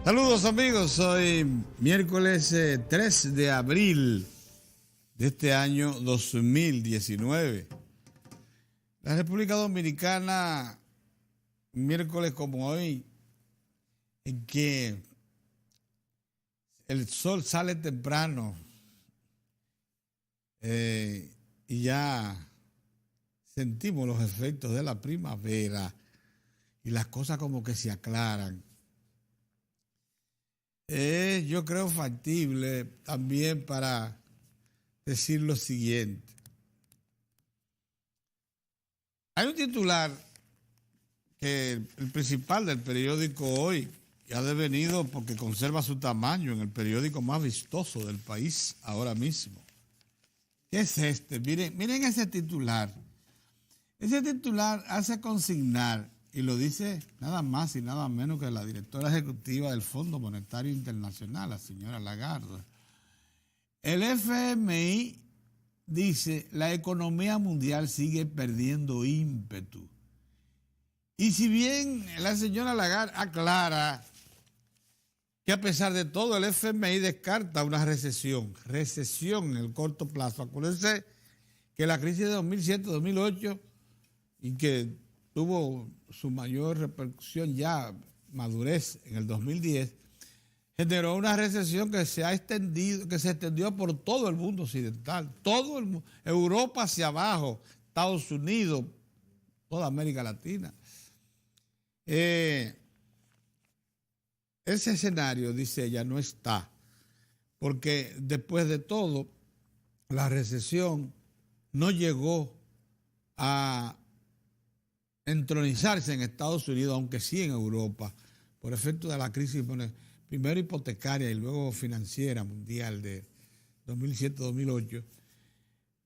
Saludos amigos, hoy miércoles 3 de abril de este año 2019. La República Dominicana, miércoles como hoy, en que el sol sale temprano y ya sentimos los efectos de la primavera y las cosas como que se aclaran. Yo creo factible también para decir lo siguiente. Hay un titular que el principal del periódico Hoy, que ha devenido porque conserva su tamaño en el periódico más vistoso del país ahora mismo. ¿Qué es este? Miren ese titular. Ese titular hace consignar, y lo dice nada más y nada menos que la directora ejecutiva del Fondo Monetario Internacional, la señora Lagarde. El FMI dice, la economía mundial sigue perdiendo ímpetu. Y si bien la señora Lagarde aclara que a pesar de todo el FMI descarta una recesión en el corto plazo. Acuérdense que la crisis de 2007-2008 y que tuvo su mayor repercusión ya, madurez en el 2010, generó una recesión que se extendió por todo el mundo occidental, todo el mundo, Europa hacia abajo, Estados Unidos, toda América Latina. Ese escenario, dice ella, no está, porque después de todo, la recesión no llegó a entronizarse en Estados Unidos, aunque sí en Europa, por efecto de la crisis primero hipotecaria y luego financiera mundial de 2007-2008.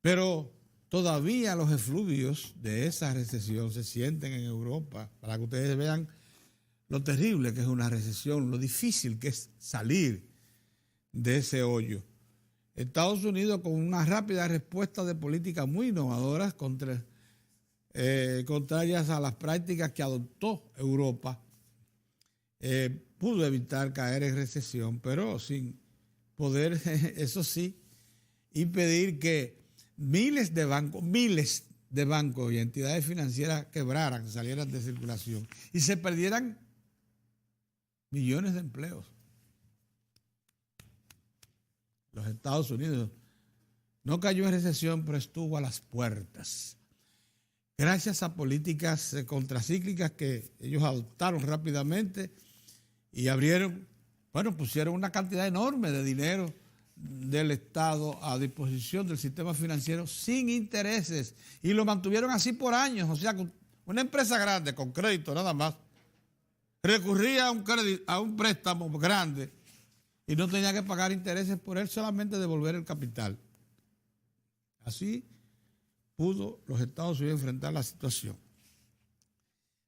Pero todavía los efluvios de esa recesión se sienten en Europa, para que ustedes vean lo terrible que es una recesión, lo difícil que es salir de ese hoyo. Estados Unidos, con una rápida respuesta de políticas muy innovadoras contrarias a las prácticas que adoptó Europa, pudo evitar caer en recesión, pero sin poder, eso sí, impedir que miles de bancos y entidades financieras quebraran, salieran de circulación y se perdieran millones de empleos. Los Estados Unidos no cayó en recesión, pero estuvo a las puertas. Gracias a políticas contracíclicas que ellos adoptaron rápidamente y pusieron una cantidad enorme de dinero del Estado a disposición del sistema financiero sin intereses y lo mantuvieron así por años. O sea, una empresa grande con crédito nada más recurría a un préstamo grande y no tenía que pagar intereses por él, solamente devolver el capital. Así pudo los Estados Unidos enfrentar la situación.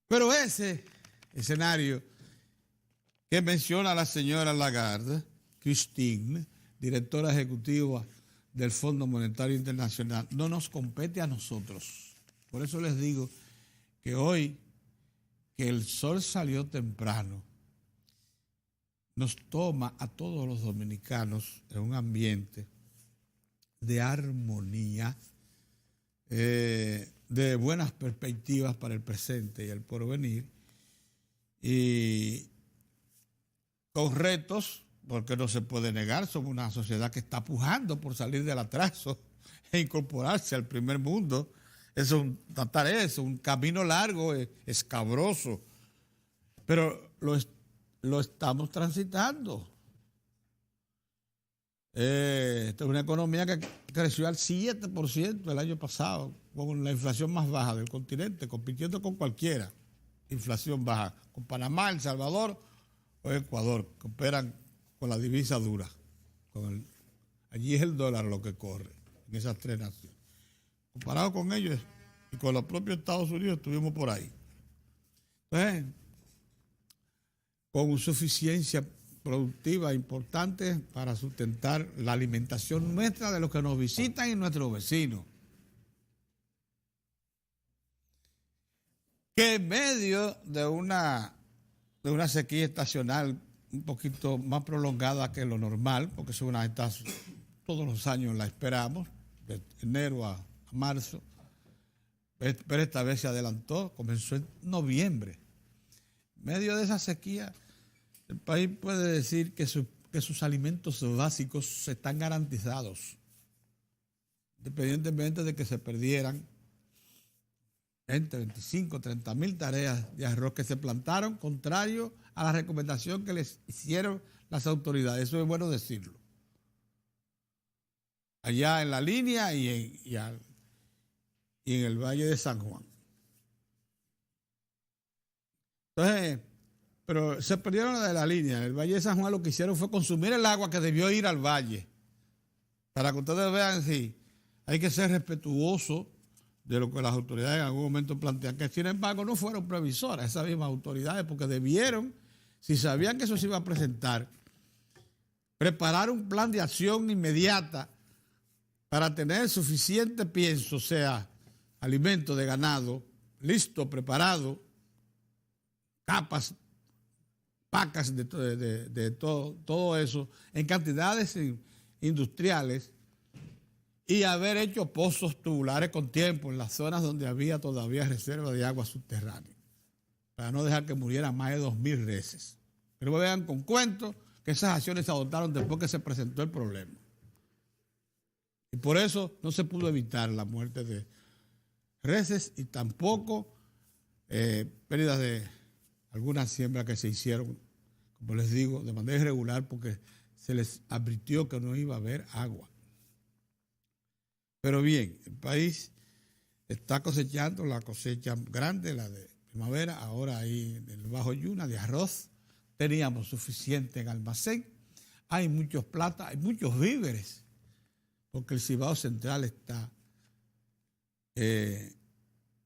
Pero ese escenario que menciona la señora Lagarde, Christine, directora ejecutiva del Fondo Monetario Internacional, no nos compete a nosotros. Por eso les digo que hoy, que el sol salió temprano, nos toma a todos los dominicanos en un ambiente de armonía, de buenas perspectivas para el presente y el porvenir, y con retos, porque no se puede negar, somos una sociedad que está pujando por salir del atraso e incorporarse al primer mundo. Es una tarea, es un camino largo, escabroso, pero lo estamos transitando. Esta es una economía que creció al 7% el año pasado, con la inflación más baja del continente, compitiendo con cualquiera. Inflación baja, con Panamá, El Salvador o Ecuador, que operan con la divisa dura. Allí es el dólar lo que corre, en esas tres naciones. Comparado con ellos y con los propios Estados Unidos, estuvimos por ahí. Entonces, con suficiencia productiva importante para sustentar la alimentación nuestra, de los que nos visitan y nuestros vecinos. Que en medio de una sequía estacional un poquito más prolongada que lo normal, porque es una de estas, todos los años la esperamos, de enero a marzo, pero esta vez se adelantó, comenzó en noviembre. En medio de esa sequía, el país puede decir que sus alimentos básicos están garantizados, independientemente de que se perdieran 20, 25, 30 mil tareas de arroz que se plantaron, contrario a la recomendación que les hicieron las autoridades. Eso es bueno decirlo. Allá en la línea y en el Valle de San Juan. Entonces, pero se perdieron de la línea. En el Valle de San Juan lo que hicieron fue consumir el agua que debió ir al valle. Para que ustedes vean si hay que ser respetuoso de lo que las autoridades en algún momento plantean, que sin embargo no fueron previsoras esas mismas autoridades, porque debieron, si sabían que eso se iba a presentar, preparar un plan de acción inmediata para tener suficiente pienso, o sea, alimento de ganado, listo, preparado, capas, pacas de todo eso, en cantidades industriales, y haber hecho pozos tubulares con tiempo en las zonas donde había todavía reserva de agua subterránea, para no dejar que murieran más de 2.000 reses. Pero vean con cuento que esas acciones se adoptaron después que se presentó el problema. Y por eso no se pudo evitar la muerte de reses y tampoco pérdidas de algunas siembras que se hicieron, como les digo, de manera irregular, porque se les advirtió que no iba a haber agua. Pero bien, el país está cosechando la cosecha grande, la de primavera, ahora ahí en el Bajo Yuna, de arroz. Teníamos suficiente en almacén. Hay muchos plátanos, hay muchos víveres, porque el Cibao Central está en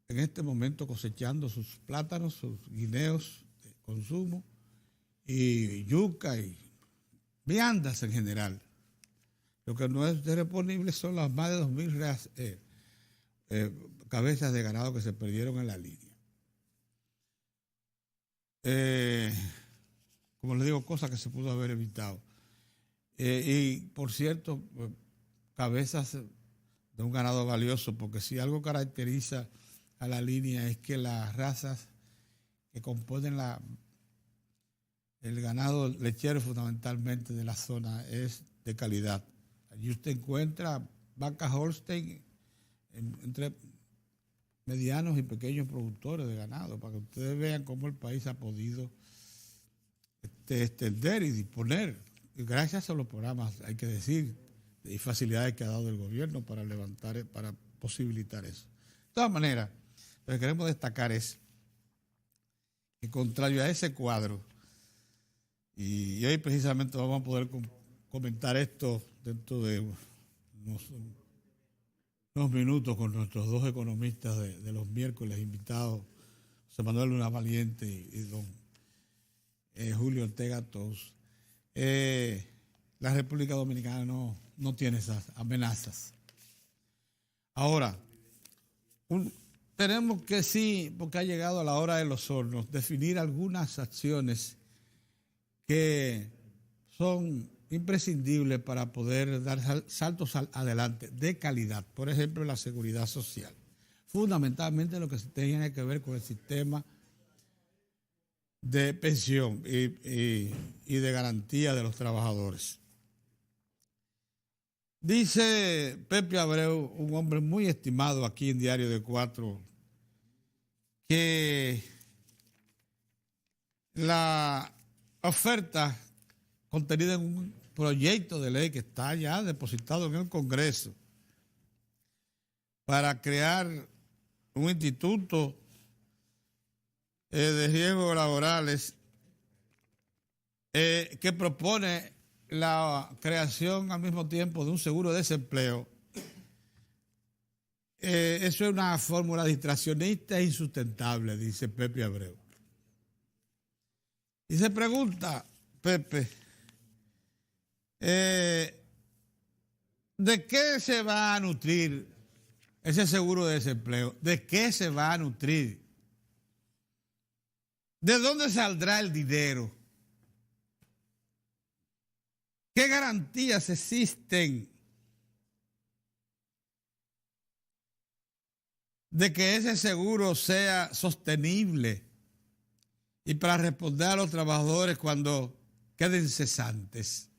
este momento cosechando sus plátanos, sus guineos de consumo, y yuca y viandas en general. Lo que no es disponible son las más de 2.000 cabezas de ganado que se perdieron en la línea. Como les digo, cosas que se pudo haber evitado. Y por cierto, cabezas de un ganado valioso, porque si algo caracteriza a la línea es que las razas que componen el ganado lechero fundamentalmente de la zona es de calidad. Allí usted encuentra vacas Holstein entre medianos y pequeños productores de ganado, para que ustedes vean cómo el país ha podido extender y disponer, gracias a los programas, hay que decir, y facilidades que ha dado el gobierno para para posibilitar eso. De todas maneras, lo que queremos destacar es que, contrario a ese cuadro, y hoy precisamente vamos a poder comentar esto dentro de unos minutos con nuestros dos economistas de los miércoles invitados, José Manuel Luna Valiente y don Julio Ortega Tous. La República Dominicana no tiene esas amenazas. Ahora, tenemos que sí, porque ha llegado a la hora de los hornos, definir algunas acciones que son imprescindibles para poder dar saltos adelante de calidad. Por ejemplo, la seguridad social. Fundamentalmente lo que tiene que ver con el sistema de pensión y de garantía de los trabajadores. Dice Pepe Abreu, un hombre muy estimado aquí en Diario de Cuatro, que la oferta contenida en un proyecto de ley que está ya depositado en el Congreso para crear un instituto de riesgos laborales que propone la creación al mismo tiempo de un seguro de desempleo. Eso es una fórmula distraccionista e insustentable, dice Pepe Abreu. Y se pregunta, Pepe, ¿de qué se va a nutrir ese seguro de desempleo? ¿De qué se va a nutrir? ¿De dónde saldrá el dinero? ¿Qué garantías existen de que ese seguro sea sostenible y para responder a los trabajadores cuando queden cesantes?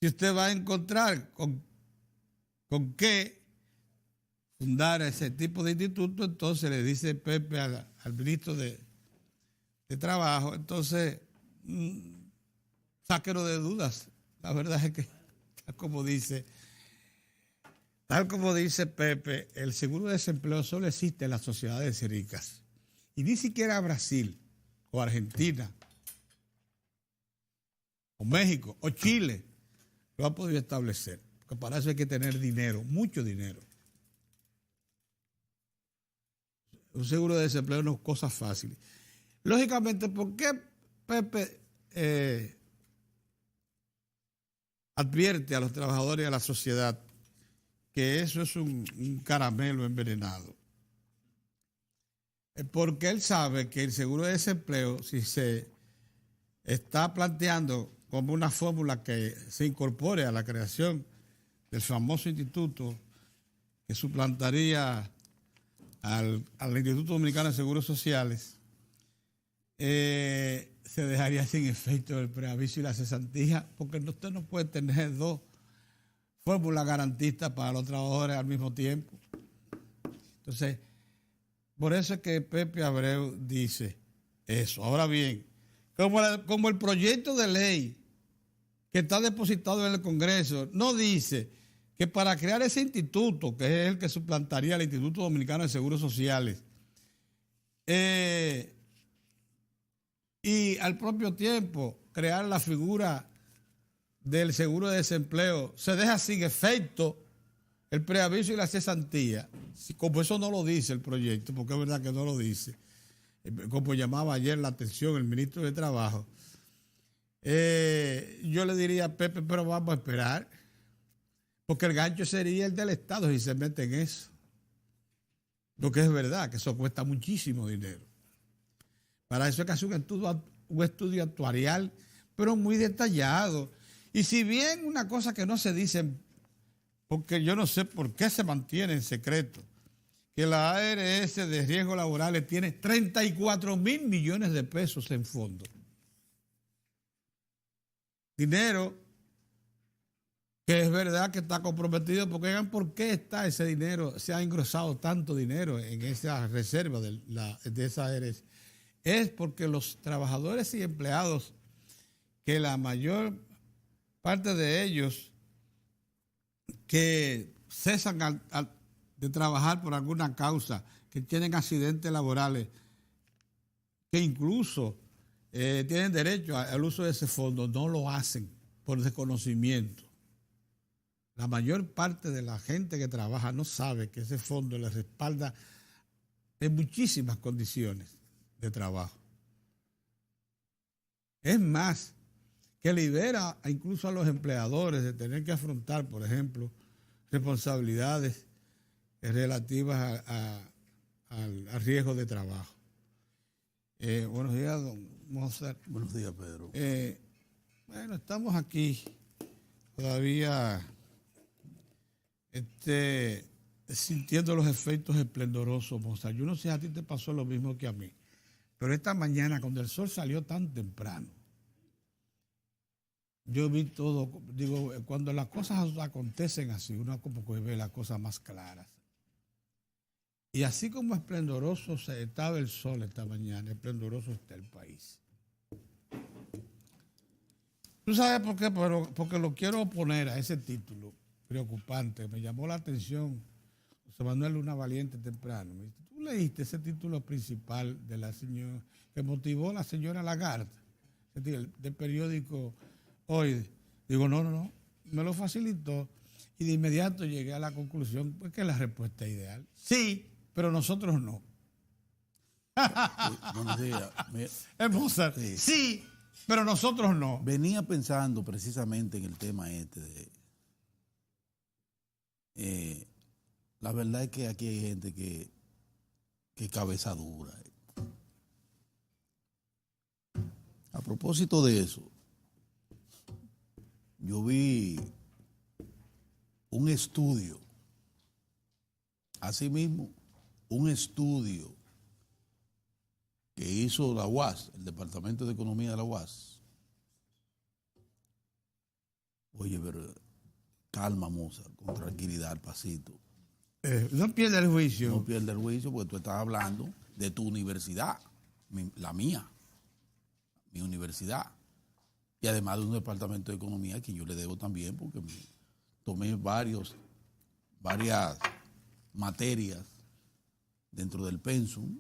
Si usted va a encontrar con qué fundar ese tipo de instituto, entonces le dice Pepe al ministro de Trabajo, entonces sáquelo de dudas. La verdad es que, tal como dice Pepe, el seguro de desempleo solo existe en las sociedades ricas. Y ni siquiera Brasil, o Argentina, o México, o Chile, lo ha podido establecer. Porque para eso hay que tener dinero, mucho dinero. Un seguro de desempleo no es cosa fácil. Lógicamente, ¿por qué Pepe advierte a los trabajadores y a la sociedad que eso es un caramelo envenenado? Porque él sabe que el seguro de desempleo, si se está planteando como una fórmula que se incorpore a la creación del famoso instituto que suplantaría al Instituto Dominicano de Seguros Sociales, se dejaría sin efecto el preaviso y la cesantía, porque usted no puede tener dos fórmulas garantistas para los trabajadores al mismo tiempo. Entonces, por eso es que Pepe Abreu dice eso. Ahora bien, como el proyecto de ley que está depositado en el Congreso no dice que para crear ese instituto, que es el que suplantaría al Instituto Dominicano de Seguros Sociales, y al propio tiempo crear la figura del seguro de desempleo, se deja sin efecto el preaviso y la cesantía, como eso no lo dice el proyecto, porque es verdad que no lo dice, como llamaba ayer la atención el ministro de Trabajo, yo le diría a Pepe, pero vamos a esperar, porque el gancho sería el del Estado si se mete en eso. Porque es verdad que eso cuesta muchísimo dinero. Para eso hay que hacer un estudio actuarial, pero muy detallado. Y si bien una cosa que no se dice, porque yo no sé por qué se mantiene en secreto, que la ARS de riesgos laborales tiene 34 mil millones de pesos en fondos. Dinero que es verdad que está comprometido, porque vean por qué está ese dinero, se ha engrosado tanto dinero en esa reserva de esa ARS. Es porque los trabajadores y empleados, que la mayor parte de ellos que cesan de trabajar por alguna causa, que tienen accidentes laborales, que incluso tienen derecho al uso de ese fondo, no lo hacen por desconocimiento. La mayor parte de la gente que trabaja no sabe que ese fondo les respalda en muchísimas condiciones de trabajo. Es más, que libera incluso a los empleadores de tener que afrontar, por ejemplo, responsabilidades relativas al riesgo de trabajo. Buenos días, don Mozart. Buenos días, Pedro. Bueno, estamos aquí todavía sintiendo los efectos esplendorosos, Mozart. Yo no sé si a ti te pasó lo mismo que a mí, pero esta mañana, cuando el sol salió tan temprano, yo vi todo, digo, cuando las cosas acontecen así, uno como que ve las cosas más claras. Y así como esplendoroso estaba el sol esta mañana, esplendoroso está el país. ¿Tú sabes por qué? Porque lo quiero poner a ese título preocupante. Me llamó la atención José Manuel Luna Valiente temprano. Me dice, ¿tú leíste ese título principal de la señora que motivó a la señora Lagarde, del periódico Hoy? Digo, no, me lo facilitó y de inmediato llegué a la conclusión pues, que la respuesta es ideal. Sí, pero nosotros no. Buenos días. Es Mozart. Sí, pero nosotros no. Venía pensando precisamente en el tema la verdad es que aquí hay gente que cabeza dura. A propósito de eso, yo vi un estudio, asimismo, un estudio que hizo la UAS, el Departamento de Economía de la UAS. Oye, pero calma, Mozart, con tranquilidad, pasito. No pierda el juicio. No pierda el juicio porque tú estás hablando de tu universidad, la mía, mi universidad. Y además de un departamento de economía que yo le debo también porque tomé varias materias dentro del pensum.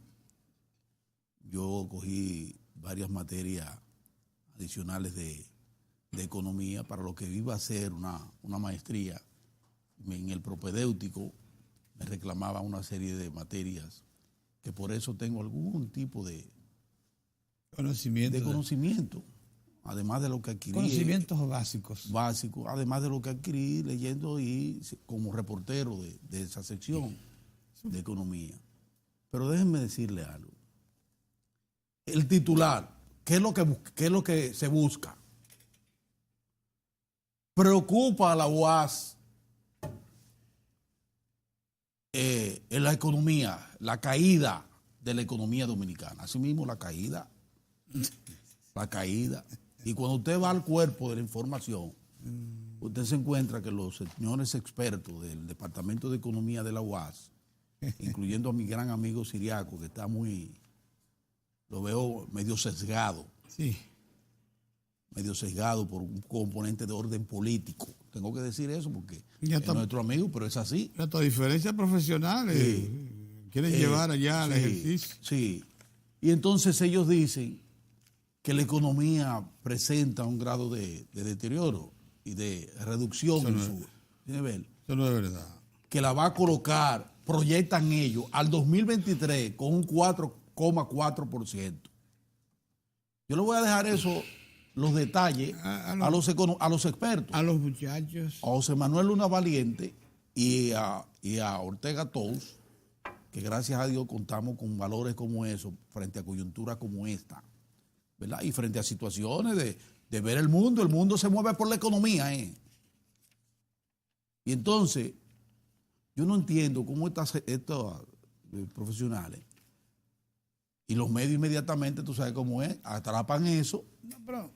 Yo cogí varias materias adicionales de economía para lo que iba a ser una maestría. En el propedéutico me reclamaba una serie de materias que por eso tengo algún tipo de conocimiento, además de lo que adquirí. Conocimientos básicos. Básicos, además de lo que adquirí leyendo y como reportero de esa sección de economía. Pero déjenme decirle algo. El titular, ¿qué es lo que se busca? Preocupa a la UAS en la economía, la caída de la economía dominicana. Asimismo, la caída. Y cuando usted va al cuerpo de la información, usted se encuentra que los señores expertos del Departamento de Economía de la UAS, incluyendo a mi gran amigo Siriaco, que está lo veo medio sesgado. Sí. Medio sesgado por un componente de orden político. Tengo que decir eso porque es nuestro amigo, pero es así. Las diferencias profesionales quieren llevar allá al ejercicio. Sí. Y entonces ellos dicen que la economía presenta un grado de deterioro y de reducción en su nivel. Eso no es verdad. Que la va a colocar, proyectan ellos, al 2023 con un 4,4%. Yo le voy a dejar los detalles a los expertos. A los muchachos. A José Manuel Luna Valiente y a Ortega Tous, que gracias a Dios contamos con valores como esos frente a coyunturas como esta, ¿verdad? Y frente a situaciones de ver el mundo se mueve por la economía. Y entonces, yo no entiendo cómo estos profesionales y los medios inmediatamente, tú sabes cómo es, atrapan eso. No, pero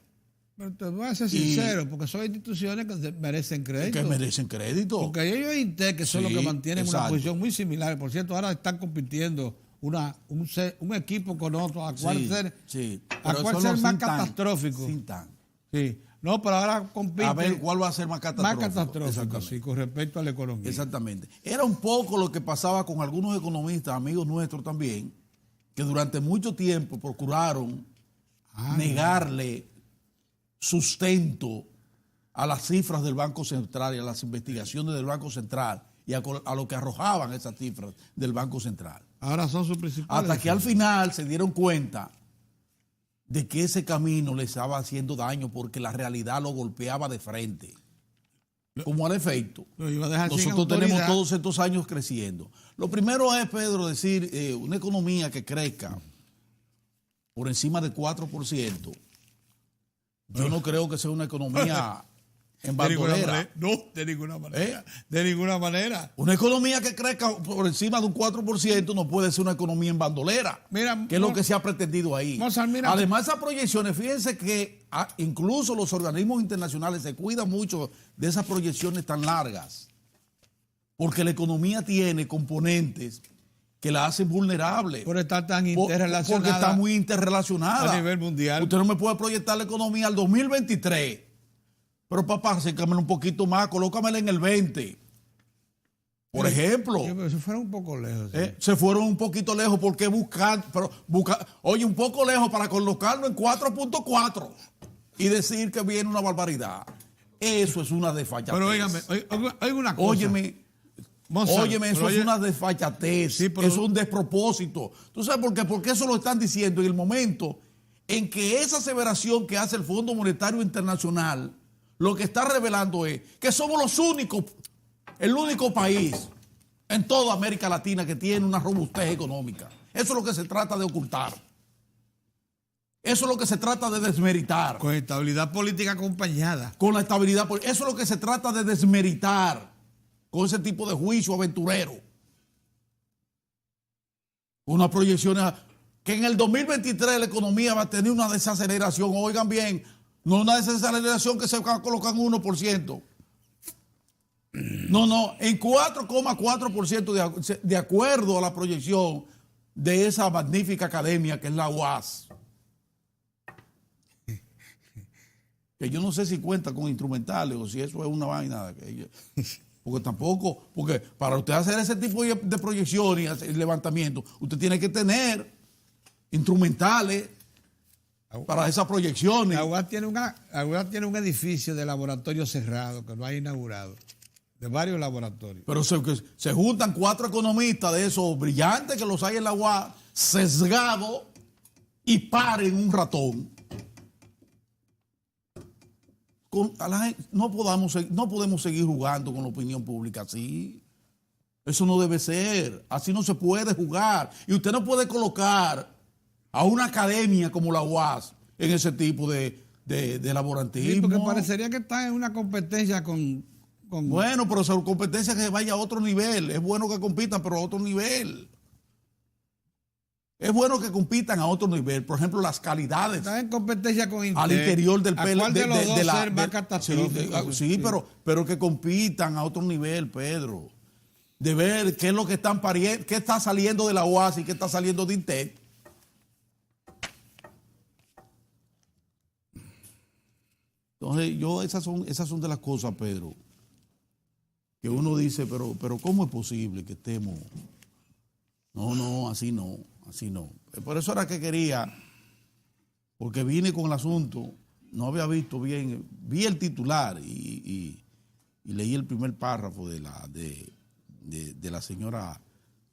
te voy a ser sincero, porque son instituciones que merecen crédito. Que merecen crédito. Porque ellos y INTEC, que son los que mantienen una posición muy similar. Por cierto, ahora están compitiendo un equipo con otro, a cuál ser más catastrófico. Sí. No, pero ahora compiten. A ver, ¿cuál va a ser más catastrófico? Más catastrófico, sí, con respecto a la economía. Exactamente. Era un poco lo que pasaba con algunos economistas, amigos nuestros también, que durante mucho tiempo procuraron negarle sustento a las cifras del Banco Central y a las investigaciones del Banco Central y a lo que arrojaban esas cifras del Banco Central. Ahora son sus principales. Hasta que al final se dieron cuenta de que ese camino les estaba haciendo daño porque la realidad lo golpeaba de frente. Como al efecto, nosotros tenemos todos estos años creciendo. Lo primero es, Pedro, decir una economía que crezca por encima de 4%. Yo no creo que sea una economía en bandolera. No, de ninguna manera. De ninguna manera. Una economía que crezca por encima de un 4% no puede ser una economía en bandolera. Mira, que es lo que se ha pretendido ahí. Además, esas proyecciones, fíjense que incluso los organismos internacionales se cuidan mucho de esas proyecciones tan largas. Porque la economía tiene componentes que la hacen vulnerable. Por estar tan interrelacionada. Porque está muy interrelacionada. A nivel mundial. Usted no me puede proyectar la economía al 2023. Pero papá, acércamela un poquito más, colócamela en el 20. Por ejemplo. Pero se fueron un poco lejos. ¿Sí? Se fueron un poquito lejos porque oye, un poco lejos para colocarlo en 4.4 y decir que viene una barbaridad. Eso es una desfachatez. Pero oígame una cosa. Óyeme, eso es una desfachatez, sí, eso es un despropósito. ¿Tú sabes por qué? Porque eso lo están diciendo en el momento en que esa aseveración que hace el Fondo Monetario Internacional lo que está revelando es que somos el único país en toda América Latina que tiene una robustez económica. Eso es lo que se trata de ocultar. Eso es lo que se trata de desmeritar. Con estabilidad política acompañada. Con la estabilidad política. Eso es lo que se trata de desmeritar con ese tipo de juicio aventurero. Una proyección que en el 2023 la economía va a tener una desaceleración. Oigan bien, no una desaceleración que se va a colocar en 1%. No, en 4,4% de acuerdo a la proyección de esa magnífica academia que es la UAS. Que yo no sé si cuenta con instrumentales o si eso es una vaina. Porque tampoco, porque para usted hacer ese tipo de proyección y hacer levantamiento, usted tiene que tener instrumentales para esas proyecciones. La UAS tiene un edificio de laboratorio cerrado que lo ha inaugurado, de varios laboratorios. Pero se juntan 4 economistas de esos brillantes que los hay en la UAS, sesgados, y paren un ratón. No podemos seguir jugando con la opinión pública así. Eso no debe ser. Así no se puede jugar. Y usted no puede colocar a una academia como la UAS en ese tipo de laborantismo. Sí, porque parecería que están en una competencia con... Bueno, pero esa competencia que vaya a otro nivel. Es bueno que compitan, pero a otro nivel. Es bueno que compitan a otro nivel. Por ejemplo, las calidades. Están en competencia con Intel. Al interior del pelo. ¿Cuál de los dos ser más catastrófico? Sí, pero que compitan a otro nivel, Pedro. De ver qué es lo que están pariendo, qué está saliendo de la UAS y qué está saliendo de Intel. Entonces, esas son de las cosas, Pedro, que uno dice, pero ¿cómo es posible que estemos? No, así no. Por eso era que quería, porque vine con el asunto, no había visto bien, vi el titular y leí el primer párrafo de la señora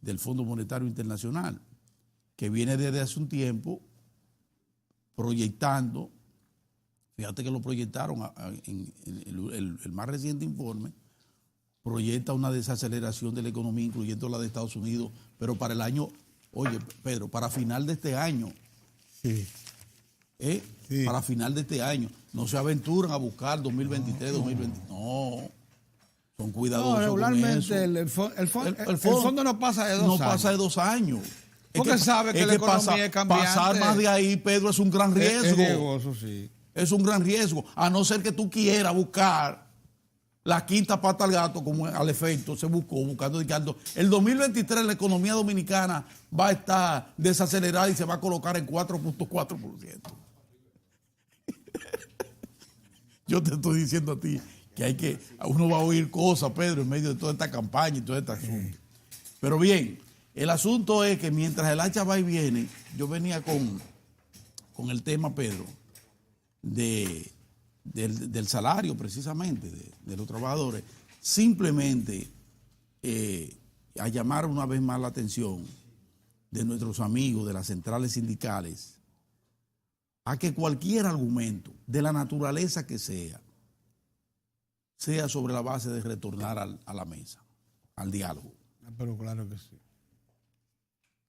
del Fondo Monetario Internacional, que viene desde hace un tiempo proyectando, fíjate que lo proyectaron en el más reciente informe, proyecta una desaceleración de la economía, incluyendo la de Estados Unidos, pero para el año, oye, Pedro, para final de este año. Sí. Sí. Para final de este año. No se aventuran a buscar 2023, 2020. No. Son cuidadosos. No, regularmente el fondo no pasa de 2 años. No pasa de 2 años. Porque sabe que la economía es cambiante. Pasar más de ahí, Pedro, es un gran riesgo. Es riesgoso, sí. Es un gran riesgo. A no ser que tú quieras buscar la quinta pata al gato, como al efecto se buscando. El 2023 la economía dominicana va a estar desacelerada y se va a colocar en 4.4%. Yo te estoy diciendo a ti que uno va a oír cosas, Pedro, en medio de toda esta campaña y todo este asunto. Pero bien, el asunto es que mientras el hacha va y viene, yo venía con el tema, Pedro, del salario precisamente de los trabajadores, simplemente a llamar una vez más la atención de nuestros amigos de las centrales sindicales a que cualquier argumento de la naturaleza que sea sobre la base de retornar a la mesa, al diálogo. Pero claro que sí.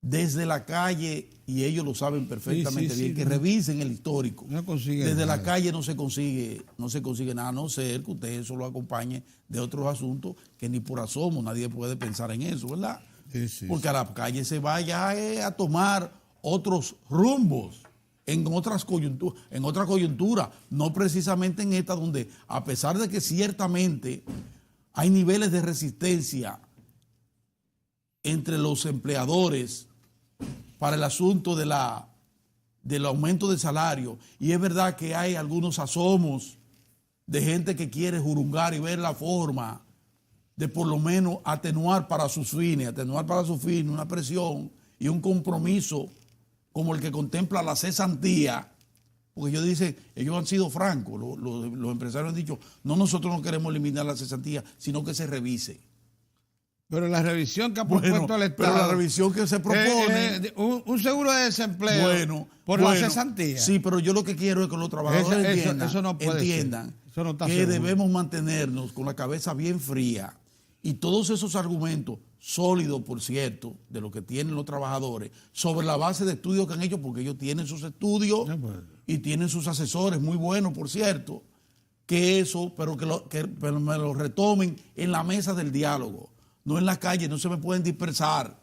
Desde la calle, y ellos lo saben perfectamente bien, que revisen el histórico. No consigue Desde nada. la calle no se consigue nada, a no ser que usted eso lo acompañe de otros asuntos que ni por asomo nadie puede pensar en eso, ¿verdad? Sí. Porque a la calle se vaya a tomar otros rumbos en otra coyuntura, no precisamente en esta, donde a pesar de que ciertamente hay niveles de resistencia entre los empleadores para el asunto del aumento de salario, y es verdad que hay algunos asomos de gente que quiere jurungar y ver la forma de por lo menos atenuar para sus fines una presión y un compromiso como el que contempla la cesantía, porque ellos han sido francos, los empresarios han dicho, no, nosotros no queremos eliminar la cesantía, sino que se revise. Pero la revisión que ha propuesto el Estado. Pero la revisión que se propone. Un seguro de desempleo por la cesantía. Sí, pero yo lo que quiero es que los trabajadores entiendan que debemos mantenernos con la cabeza bien fría. Y todos esos argumentos sólido, por cierto, de lo que tienen los trabajadores, sobre la base de estudios que han hecho, porque ellos tienen sus estudios y tienen sus asesores muy buenos, por cierto, que eso, pero pero me lo retomen en la mesa del diálogo, no en la calle, no se me pueden dispersar.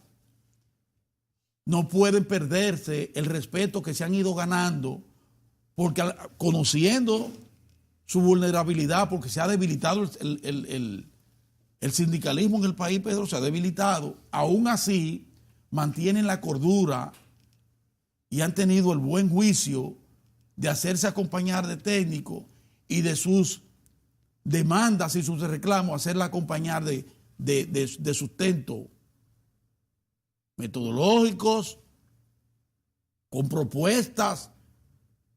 No pueden perderse el respeto que se han ido ganando, porque conociendo su vulnerabilidad, porque se ha debilitado el sindicalismo en el país, Pedro, se ha debilitado. Aún así, mantienen la cordura y han tenido el buen juicio de hacerse acompañar de técnicos y de sus demandas y sus reclamos, hacerla acompañar de sustento metodológicos, con propuestas,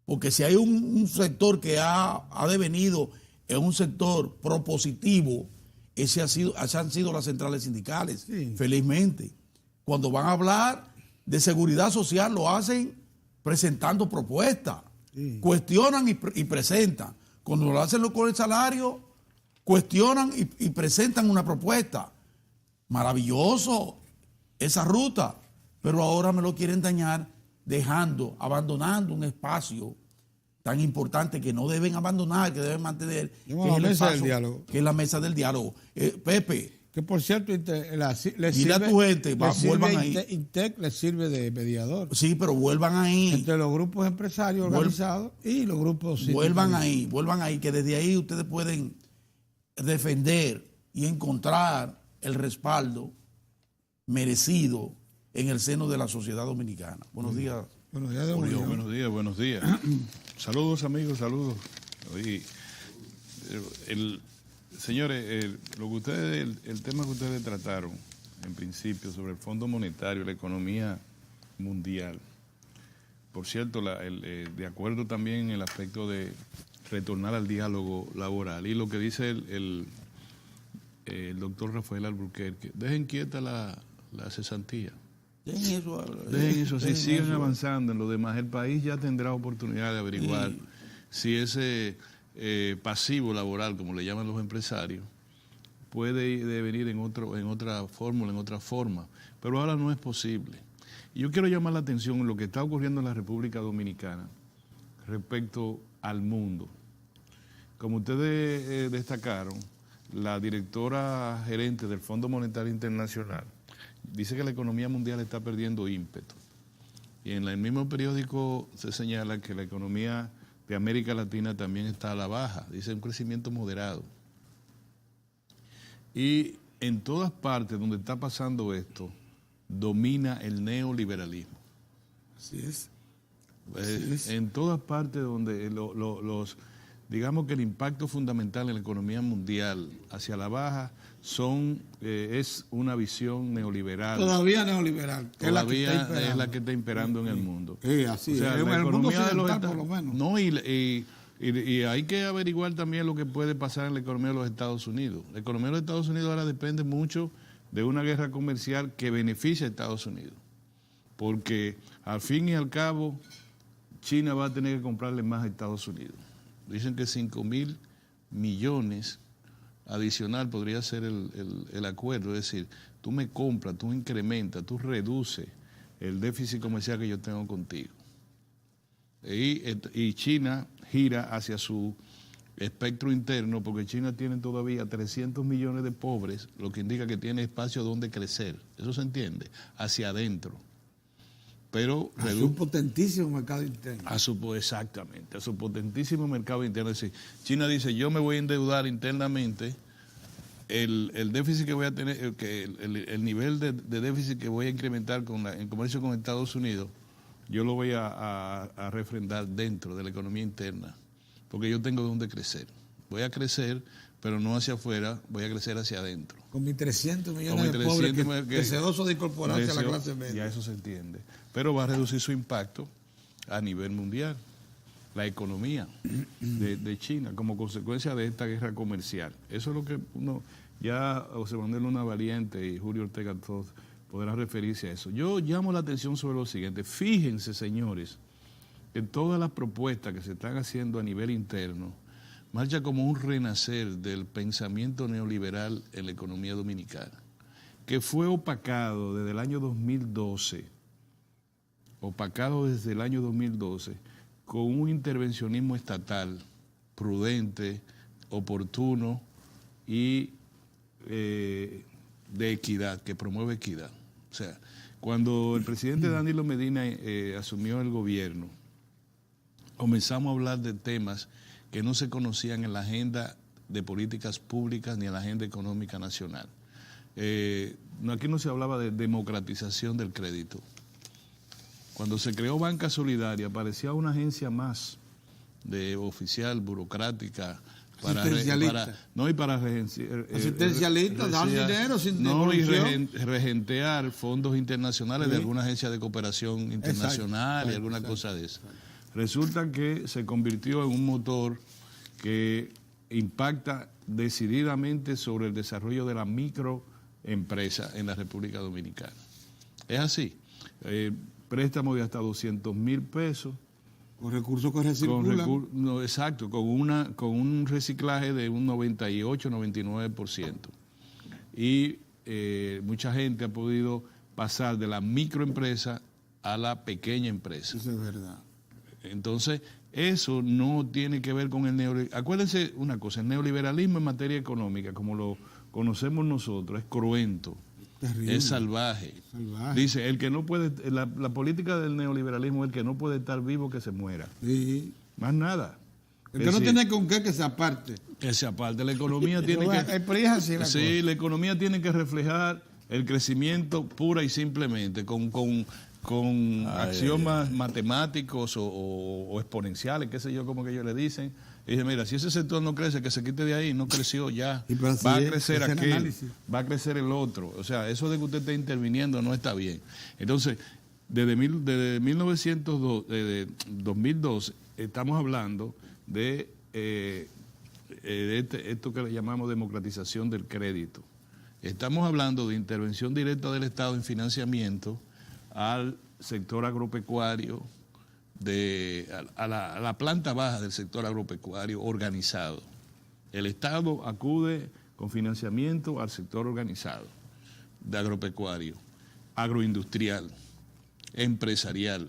porque si hay un sector que ha devenido en un sector propositivo, esas han sido las centrales sindicales, sí. Felizmente. Cuando van a hablar de seguridad social, lo hacen presentando propuestas, sí. Cuestionan y presentan. Cuando lo hacen con el salario, cuestionan y presentan una propuesta. Maravilloso esa ruta, pero ahora me lo quieren dañar abandonando un espacio tan importante que no deben abandonar, que deben mantener, que es la mesa del diálogo. Que es la mesa del diálogo. Pepe. Que por cierto, dile a tu gente, vuelvan ahí. INTEC le sirve de mediador. Sí, pero vuelvan ahí. Entre los grupos empresarios organizados y los grupos sindicales. Vuelvan ahí, que desde ahí ustedes pueden defender y encontrar el respaldo merecido en el seno de la sociedad dominicana. Buenos días. Buenos días, Julio. Buenos días. Saludos, amigos, saludos. Oye, señores, el tema que ustedes trataron en principio sobre el Fondo Monetario, la economía mundial. Por cierto, de acuerdo también en el aspecto de retornar al diálogo laboral. Y lo que dice el doctor Rafael Alburquerque, dejen quieta la cesantía. Dejen eso, si siguen avanzando en lo demás, el país ya tendrá oportunidad de averiguar si ese pasivo laboral, como le llaman los empresarios, puede devenir en otra fórmula, en otra forma. Pero ahora no es posible. Y yo quiero llamar la atención en lo que está ocurriendo en la República Dominicana respecto al mundo. Como ustedes destacaron, la directora gerente del Fondo Monetario Internacional dice que la economía mundial está perdiendo ímpetu. Y en el mismo periódico se señala que la economía de América Latina también está a la baja, dice un crecimiento moderado. Y en todas partes donde está pasando esto, domina el neoliberalismo. Así es. En todas partes donde digamos que el impacto fundamental en la economía mundial hacia la baja es una visión neoliberal. Todavía neoliberal. Todavía es la que está imperando en el mundo. Sí, así es. O sea, la el economía de los Estados Unidos, por lo menos. No, y hay que averiguar también lo que puede pasar en la economía de los Estados Unidos. La economía de los Estados Unidos ahora depende mucho de una guerra comercial que beneficia a Estados Unidos. Porque al fin y al cabo, China va a tener que comprarle más a Estados Unidos. Dicen que 5.000 millones adicional podría ser el acuerdo. Es decir, tú me compras, tú incrementas, tú reduces el déficit comercial que yo tengo contigo. Y China gira hacia su espectro interno, porque China tiene todavía 300 millones de pobres, lo que indica que tiene espacio donde crecer. Eso se entiende, hacia adentro. Pero a su potentísimo mercado interno. Exactamente, a su potentísimo mercado interno. Es decir, China dice, yo me voy a endeudar internamente, el déficit que voy a tener, el nivel de déficit que voy a incrementar en comercio con Estados Unidos, yo lo voy a refrendar dentro de la economía interna, porque yo tengo donde crecer. Voy a crecer, pero no hacia afuera, voy a crecer hacia adentro. Con mis 300 millones de pobres deseosos de incorporarse a la clase media. Ya eso se entiende. Pero va a reducir su impacto a nivel mundial. La economía de China como consecuencia de esta guerra comercial. Eso es lo que José Manuel Luna Valiente y Julio Ortega todos podrán referirse a eso. Yo llamo la atención sobre lo siguiente. Fíjense, señores, en todas las propuestas que se están haciendo a nivel interno, marcha como un renacer del pensamiento neoliberal en la economía dominicana, que fue opacado desde el año 2012, con un intervencionismo estatal prudente, oportuno y de equidad, que promueve equidad. O sea, cuando el presidente Danilo Medina asumió el gobierno, comenzamos a hablar de temas que no se conocían en la agenda de políticas públicas ni en la agenda económica nacional. Aquí no se hablaba de democratización del crédito. Cuando se creó Banca Solidaria, parecía una agencia más de oficial, burocrática, asistencialista, dar dinero sin regentear fondos internacionales de alguna agencia de cooperación internacional y alguna cosa de esa. Resulta que se convirtió en un motor que impacta decididamente sobre el desarrollo de la microempresa en la República Dominicana. Es así. Préstamos de hasta 200,000 pesos. Con recursos que recirculan. Exacto, con un reciclaje de un 98-99%. Y mucha gente ha podido pasar de la microempresa a la pequeña empresa. Eso es verdad. Entonces, eso no tiene que ver con el neoliberalismo. Acuérdense una cosa, el neoliberalismo en materia económica, como lo conocemos nosotros, es cruento. Terrible. Es salvaje. Dice, el que no puede, la política del neoliberalismo es el que no puede estar vivo, que se muera. Sí. Más nada. El que no tiene con qué, que se aparte. Que se aparte. La economía tiene que... Sí, la economía tiene que reflejar el crecimiento pura y simplemente, con axiomas matemáticos o exponenciales, qué sé yo, como que ellos le dicen. Y dice, mira, si ese sector no crece, que se quite de ahí, no creció ya. Va a crecer aquel, va a crecer el otro. O sea, eso de que usted esté interviniendo no está bien. Entonces, desde 2012, estamos hablando de esto que le llamamos democratización del crédito. Estamos hablando de intervención directa del Estado en financiamiento al sector agropecuario, a la planta baja del sector agropecuario organizado. El Estado acude con financiamiento al sector organizado de agropecuario, agroindustrial, empresarial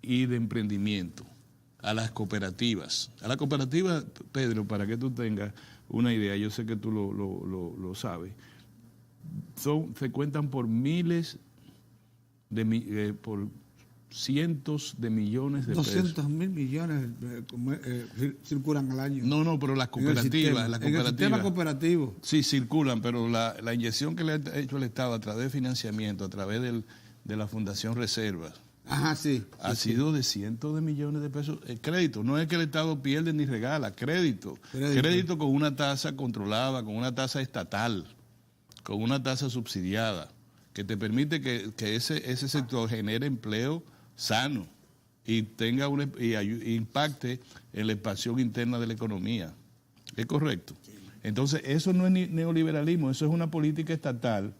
y de emprendimiento, a las cooperativas. A la cooperativa, Pedro, para que tú tengas una idea, yo sé que tú lo sabes, se cuentan por miles por cientos de millones de pesos. 200,000 millones circulan al año. No, pero las cooperativas. En el sistema cooperativo. Sí, circulan, pero la inyección que le ha hecho el Estado a través de financiamiento, a través de la Fundación Reservas, ha sido de cientos de millones de pesos. El crédito, no es que el Estado pierde ni regala, crédito con una tasa controlada, con una tasa estatal, con una tasa subsidiada, que te permite que ese sector genere empleo sano y tenga impacte en la expansión interna de la economía. ¿Es correcto? Entonces, eso no es neoliberalismo, eso es una política estatal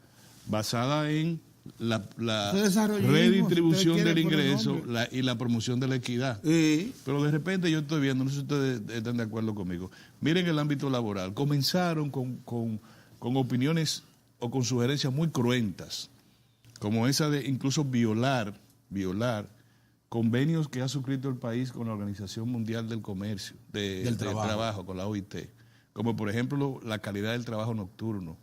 basada en la redistribución del ingreso y la promoción de la equidad. Pero de repente yo estoy viendo, no sé si ustedes están de acuerdo conmigo, miren el ámbito laboral, comenzaron con opiniones o con sugerencias muy cruentas, como esa de incluso violar convenios que ha suscrito el país con la Organización Mundial del Comercio, del trabajo, con la OIT, como por ejemplo la calidad del trabajo nocturno,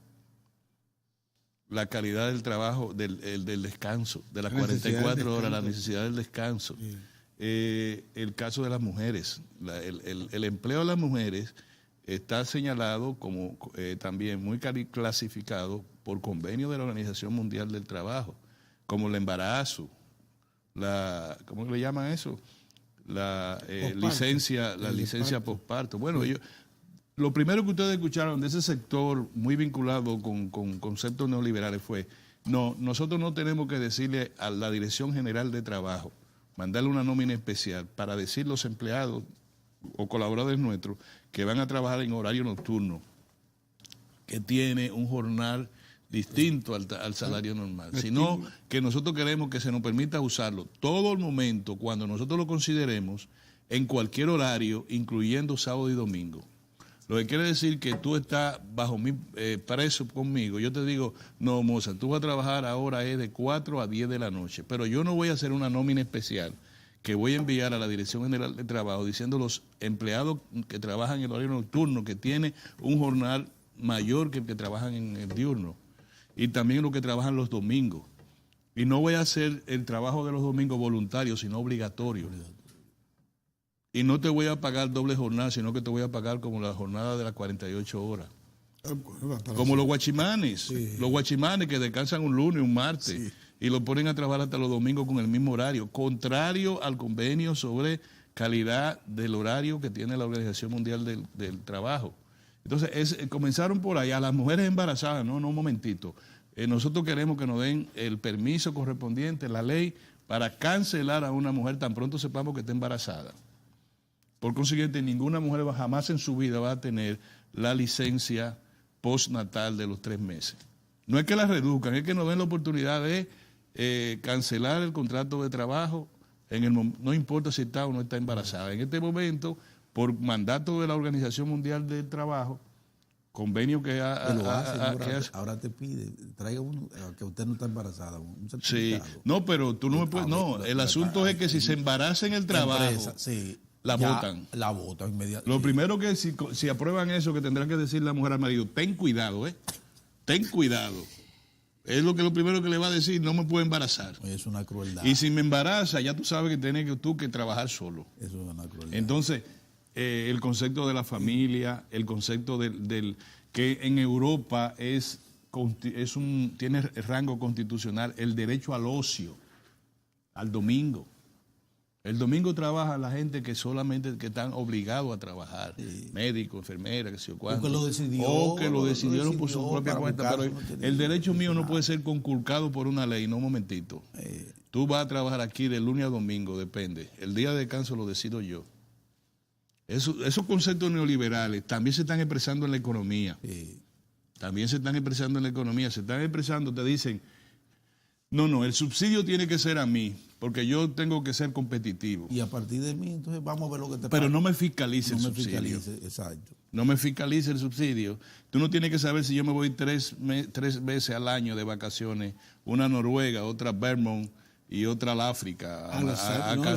la calidad del trabajo, del descanso, de las 44 horas, la necesidad del descanso. Sí. El caso de las mujeres, el empleo de las mujeres está señalado como también muy clasificado por convenio de la Organización Mundial del Trabajo, como el embarazo, ¿cómo le llaman eso? La licencia posparto. Bueno, lo primero que ustedes escucharon de ese sector muy vinculado con conceptos neoliberales fue, nosotros no tenemos que decirle a la Dirección General de Trabajo, mandarle una nómina especial para decir los empleados o colaboradores nuestros que van a trabajar en horario nocturno, que tiene un jornal distinto al salario normal, sino que nosotros queremos que se nos permita usarlo todo el momento, cuando nosotros lo consideremos, en cualquier horario, incluyendo sábado y domingo. Lo que quiere decir que tú estás bajo mi preso conmigo. Yo te digo, no, moza, tú vas a trabajar ahora es de 4 a 10 de la noche, pero yo no voy a hacer una nómina especial que voy a enviar a la Dirección General de Trabajo diciendo los empleados que trabajan en el horario nocturno, que tiene un jornal mayor que el que trabajan en el diurno, y también los que trabajan los domingos. Y no voy a hacer el trabajo de los domingos voluntario, sino obligatorio. Y no te voy a pagar doble jornada, sino que te voy a pagar como la jornada de las 48 horas. Como los guachimanes. Sí. Los guachimanes que descansan un lunes, un martes, sí, y lo ponen a trabajar hasta los domingos con el mismo horario, contrario al convenio sobre calidad del horario que tiene la Organización Mundial del Trabajo. Entonces, comenzaron por ahí, a las mujeres embarazadas, no, un momentito. Nosotros queremos que nos den el permiso correspondiente, la ley, para cancelar a una mujer tan pronto sepamos que está embarazada. Por consiguiente, ninguna mujer jamás en su vida va a tener la licencia postnatal de los 3 meses. No es que la reduzcan, es que nos den la oportunidad de cancelar el contrato de trabajo, no importa si está o no está embarazada. En este momento, por mandato de la Organización Mundial del Trabajo, convenio que ahora te pide, traiga uno, que usted no está embarazada, un certificado. Sí, no, pero tú no me puedes, no, el asunto es que si se embaraza en el trabajo, empresa, sí, la votan. La votan inmediatamente. Lo primero que si aprueban eso, que tendrá que decir la mujer al marido, ten cuidado, ten cuidado. Es lo primero que le va a decir, no me puedo embarazar. Es una crueldad. Y si me embaraza, ya tú sabes que tienes que trabajar solo. Eso es una crueldad. Entonces, el concepto de la familia, el concepto del que en Europa tiene rango constitucional, el derecho al ocio, al domingo. El domingo trabaja la gente que solamente que están obligados a trabajar, sí, médicos, enfermeras, que sé yo cuánto. O que lo decidieron por su propia cuenta. Pero el derecho mío no puede ser conculcado por una ley, no, un momentito. Tú vas a trabajar aquí de lunes a domingo, depende. El día de descanso lo decido yo. Esos conceptos neoliberales también se están expresando en la economía. Sí. También se están expresando en la economía. Se están expresando, te dicen, no, el subsidio tiene que ser a mí, porque yo tengo que ser competitivo. Y a partir de mí, entonces vamos a ver lo que te pasa. Pero no me fiscalice el subsidio. Exacto. No me fiscalice el subsidio. Tú no tienes que saber si yo me voy 3 veces al año de vacaciones, una a Noruega, otra a Vermont y otra al África, a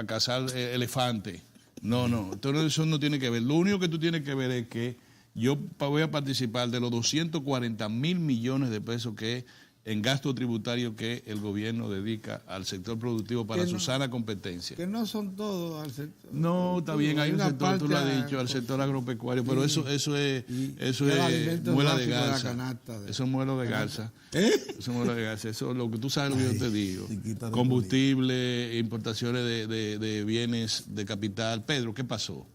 cazar elefantes. No, entonces eso no tiene que ver. Lo único que tú tienes que ver es que yo voy a participar de los 240,000 millones de pesos que en gasto tributario que el gobierno dedica al sector productivo para su sana competencia. Que no son todos al sector. No, está bien, hay un sector, tú lo has dicho, al sector agropecuario, pero eso es muela de garza. Eso es muelo de garza. Eso es muelo de garza. Eso es lo que tú sabes, lo que yo te digo. Combustible, importaciones de bienes de capital. Pedro, ¿qué pasó?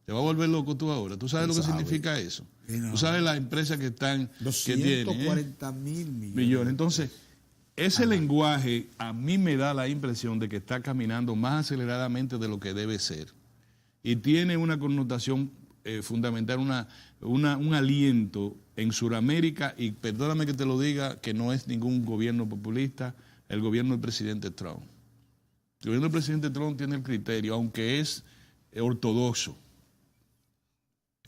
Te va a volver loco tú ahora. ¿Tú sabes lo que significa eso? No. Tú sabes las empresas que están... 240,000 millones. Entonces, ese lenguaje a mí me da la impresión de que está caminando más aceleradamente de lo que debe ser. Y tiene una connotación fundamental, un aliento en Sudamérica, y perdóname que te lo diga, que no es ningún gobierno populista, el gobierno del presidente Trump. El gobierno del presidente Trump tiene el criterio, aunque es ortodoxo.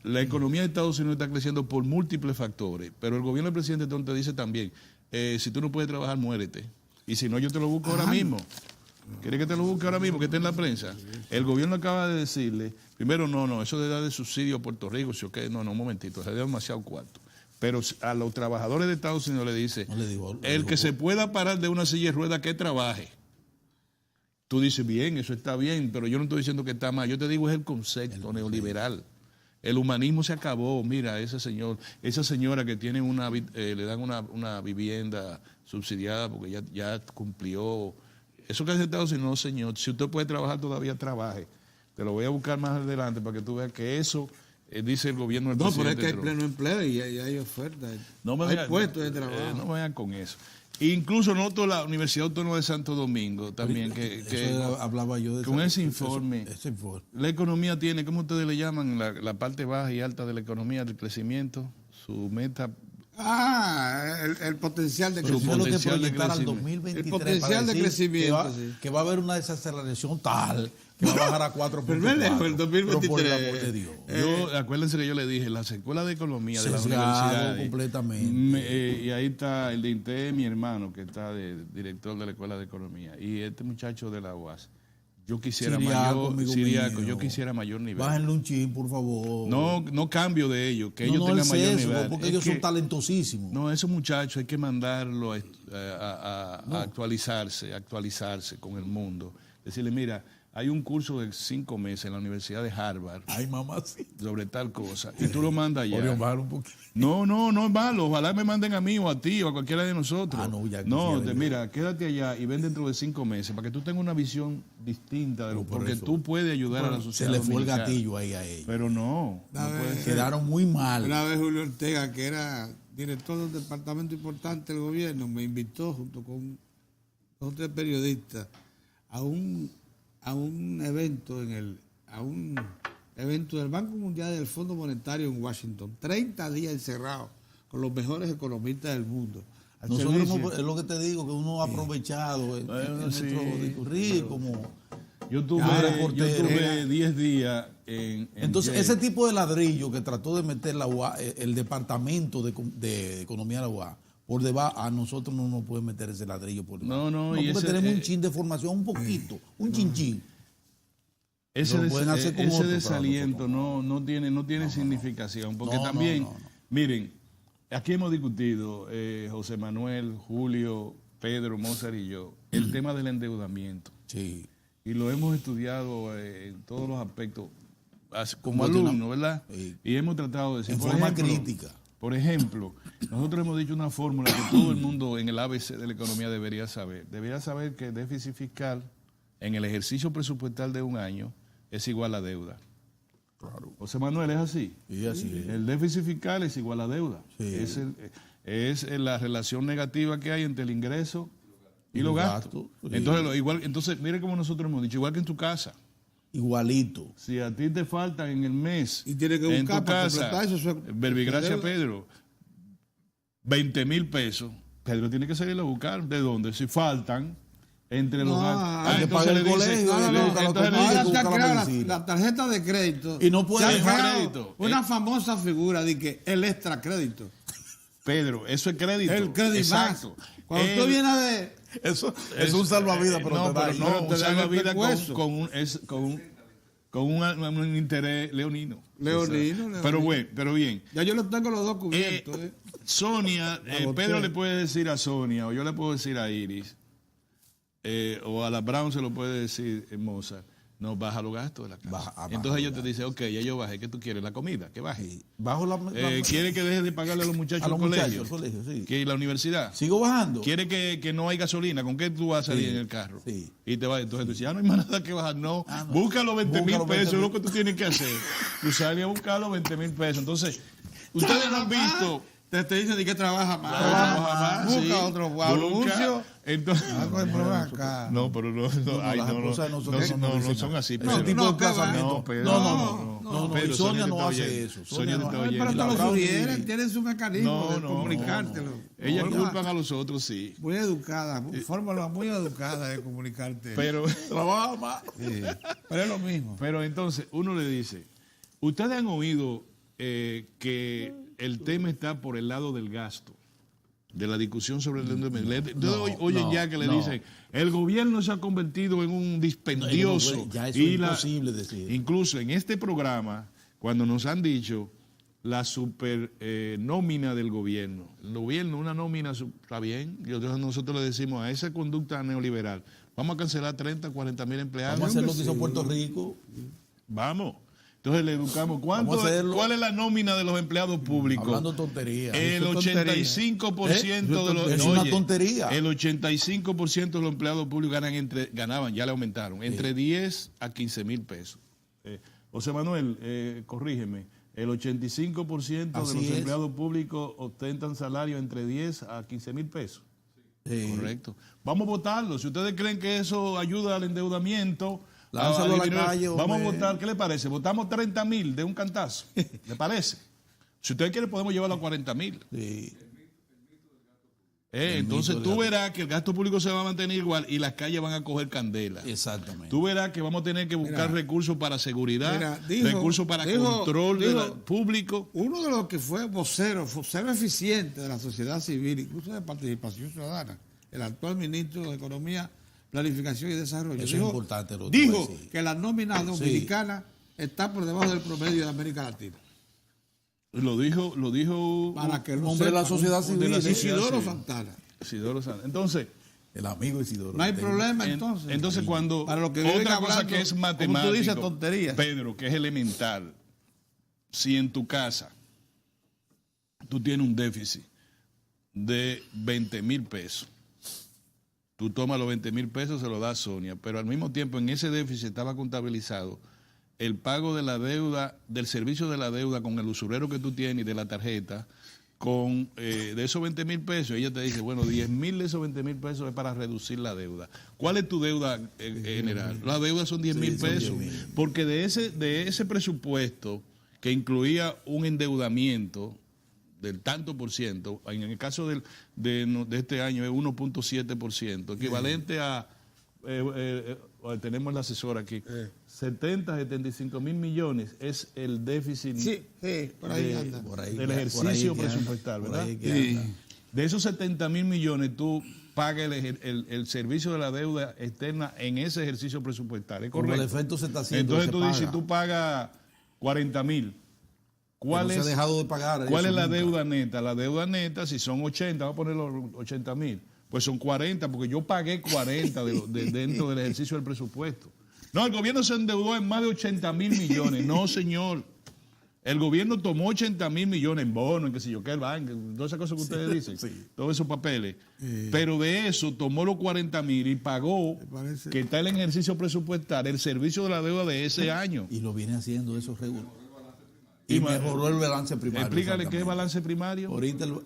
La economía de Estados Unidos está creciendo por múltiples factores, pero el gobierno del presidente Trump te dice también, si tú no puedes trabajar, muérete. Y si no, yo te lo busco ahora mismo. ¿Quieres que te lo busque ahora mismo, que esté en la prensa? El gobierno acaba de decirle, primero, no, eso de dar de subsidio a Puerto Rico, si okay, no, un momentito, se da demasiado cuarto. Pero a los trabajadores de Estados Unidos le dice, el que se pueda parar de una silla de ruedas, que trabaje. Tú dices, bien, eso está bien, pero yo no estoy diciendo que está mal. Yo te digo, es el concepto neoliberal. El humanismo se acabó. Mira, esa señora que tiene le dan una vivienda subsidiada porque ya cumplió. Eso que hace Estados Unidos, no, señor. Si usted puede trabajar, todavía trabaje. Te lo voy a buscar más adelante para que tú veas que eso dice el gobierno del presidente. No, pero es que hay pleno empleo y hay oferta. Hay puestos de trabajo. No me vayan con eso. Incluso noto la Universidad Autónoma de Santo Domingo también, hablaba yo de con ese informe. La economía tiene, ¿cómo ustedes le llaman? La parte baja y alta de la economía, del crecimiento, su meta. El potencial de crecimiento. El potencial de crecimiento. Que va a haber una desaceleración tal que va a bajar a 4.4. Pero el 2023. Por el amor de Dios. Acuérdense que yo le dije, las escuelas de economía de las Sesgado universidades. completamente. Y ahí está el de INTE, mi hermano, que está de director de la escuela de economía. Y este muchacho de la UAS. Yo quisiera yo quisiera mayor nivel. Bájenle un chin, por favor. No cambio de ellos, que ellos tengan mayor nivel. Porque ellos son talentosísimos. No, esos muchachos hay que mandarlo a actualizarse con el mundo. Decirle, mira, hay un curso de 5 meses en la Universidad de Harvard. Ay, mamá, sí. Sobre tal cosa. Y tú lo mandas allá. Un poquito. No es malo. Ojalá me manden a mí o a ti o a cualquiera de nosotros. Mira, quédate allá y ven dentro de 5 meses para que tú tengas una visión distinta de porque tú puedes ayudar a la sociedad. Se le fue el gatillo ahí a ellos. Pero no puede ser. Quedaron muy mal. Una vez Julio Ortega, que era director de un departamento importante del gobierno, me invitó junto con 2 o 3 periodistas a un evento evento del Banco Mundial y del Fondo Monetario en Washington. 30 días encerrados con los mejores economistas del mundo. Nosotros es lo que te digo, que uno ha aprovechado en nuestro currículum. Yo tuve 10 días en entonces, ese tipo de ladrillo que trató de meter la UA, el departamento de economía de la UA, por debajo, a nosotros no nos puede meter ese ladrillo por debajo. Porque tenemos un chin de formación, un poquito, un chinchín. Ese desaliento no tiene significación, porque también, miren, aquí hemos discutido, José Manuel, Julio, Pedro, Mozart y yo, el tema del endeudamiento. Sí. Y lo hemos estudiado en todos los aspectos, como alumnos, ¿verdad? Sí. Y hemos tratado de decir, en forma crítica. Por ejemplo, nosotros hemos dicho una fórmula que todo el mundo en el ABC de la economía debería saber. Debería saber que el déficit fiscal en el ejercicio presupuestal de un año es igual a deuda. Claro. José Manuel, ¿es así? Sí, así es. El déficit fiscal es igual a deuda. Sí. Es la relación negativa que hay entre el ingreso y los gastos. Sí. Entonces, mire como nosotros hemos dicho, igual que en tu casa. Igualito. Si a ti te faltan en el mes, y tiene que buscar en tu para casa, verbigracia Pedro, 20,000 pesos, Pedro tiene que salirlo a buscar. ¿De dónde? Si faltan entre los gastos. Entonces le dice, ahora se ha creado la tarjeta de crédito. Y no puede crédito. Una famosa figura de que el extra crédito. Pedro, eso es crédito. El crédito. Exacto. Cuando tú vienes a ver. Eso es un salvavidas, pero un salvavidas con un interés leonino. Pero bien. Ya yo lo tengo los dos cubiertos. Sonia, Pedro le puede decir a Sonia, o yo le puedo decir a Iris, o a la Brown se lo puede decir Mozart, no, baja los gastos de la casa. Entonces ellos te dicen, ok, ya yo bajé, ¿qué tú quieres? La comida, que baje. Bajo ¿Quiere que deje de pagarle a los muchachos al colegio? Sí. ¿Que la universidad? Sigo bajando. ¿Quiere que no hay gasolina? ¿Con qué tú vas a salir en el carro? Sí. Y te vas, entonces tú dices, ya no hay más nada que bajar. No, busca los 20,000 pesos, es lo que tú tienes que hacer. Tú sales a buscar los 20,000 pesos. Entonces, ustedes no han visto... Te dicen de que trabaja más. Busca otro anuncio. Entonces, no, pero no son así. Ese tipo de casamiento. No, Sonia no hace eso. Sonia no está oyendo. Pero todos los sugieres, tienen su mecanismo de comunicártelo. Ellas culpan a los otros, sí. Muy educada, fórmula muy educada de comunicarte. Pero trabaja más. Pero es lo mismo. Pero entonces uno le dice, ustedes han oído que el tema está por el lado del gasto, de la discusión sobre el endeudamiento. Oyen ya que le dicen, el gobierno se ha convertido en un dispendioso. Ya eso es imposible decir. Incluso en este programa, cuando nos han dicho la super nómina del gobierno, el gobierno, una nómina, está bien, nosotros le decimos a esa conducta neoliberal, vamos a cancelar 30, 40 mil empleados. Vamos a hacer lo que hizo Puerto Rico. Vamos. Entonces le educamos. ¿Cuál es la nómina de los empleados públicos? Hablando tonterías. El 85% de los... Es una tontería. El 85% de los empleados públicos ganaban, ya le aumentaron, entre 10 a 15,000 pesos. José Manuel, corrígeme, el 85% de los empleados públicos ostentan salario entre 10 a 15,000 pesos. Sí. Correcto. Vamos a votarlo. Si ustedes creen que eso ayuda al endeudamiento... Lánzalo a la calle, vamos a votar, ¿qué le parece? Votamos 30,000 de un cantazo. ¿Le parece? Si usted quiere, podemos llevarlo a 40,000. Sí. Entonces tú verás que el gasto público se va a mantener igual y las calles van a coger candela. Exactamente. Tú verás que vamos a tener que buscar recursos para seguridad, recursos para control público. Uno de los que fue vocero eficiente de la sociedad civil, incluso de participación ciudadana, el actual ministro de Economía, Planificación y Desarrollo, eso es importante. Dijo que la nómina dominicana está por debajo del promedio de América Latina. Lo dijo para que un hombre de la sociedad civil, Isidoro Santana. Entonces, el amigo Isidoro. No hay problema entonces. Entonces cuando para lo que otra cosa hablando, que es matemático, tú dices tonterías. Pedro, que es elemental, si en tu casa tú tienes un déficit de 20,000 pesos, tú tomas los 20,000 pesos, se los das a Sonia, pero al mismo tiempo en ese déficit estaba contabilizado el pago de la deuda, del servicio de la deuda con el usurero que tú tienes y de la tarjeta, con de esos 20,000 pesos, ella te dice, bueno, 10,000 de esos 20,000 pesos es para reducir la deuda. ¿Cuál es tu deuda general? Las deudas son 10,000 pesos, porque de ese presupuesto que incluía un endeudamiento del tanto por ciento, en el caso de este año es 1.7%, equivalente a... tenemos la asesora aquí, 75 mil millones es el déficit por ahí anda. Del ejercicio presupuestal, ¿verdad? De esos 70 mil millones tú pagas el servicio de la deuda externa en ese ejercicio presupuestal, ¿es correcto? Como el efecto se está haciendo. Entonces tú dices, si tú pagas 40 mil, ¿cuál es la deuda neta? La deuda neta, si son 80, vamos a poner los 80 mil. Pues son 40, porque yo pagué 40 dentro del ejercicio del presupuesto. No, el gobierno se endeudó en más de 80,000 millones. No, señor. El gobierno tomó 80,000 millones en bonos, en qué sé yo, qué el banco, todas esas cosas que ustedes dicen, todos esos papeles. Pero de eso tomó los 40,000 y pagó, que está en el ejercicio presupuestal, el servicio de la deuda de ese año. Y lo viene haciendo esos regulos. Y mejoró el balance primario. Explícale qué es balance primario. Ahorita lo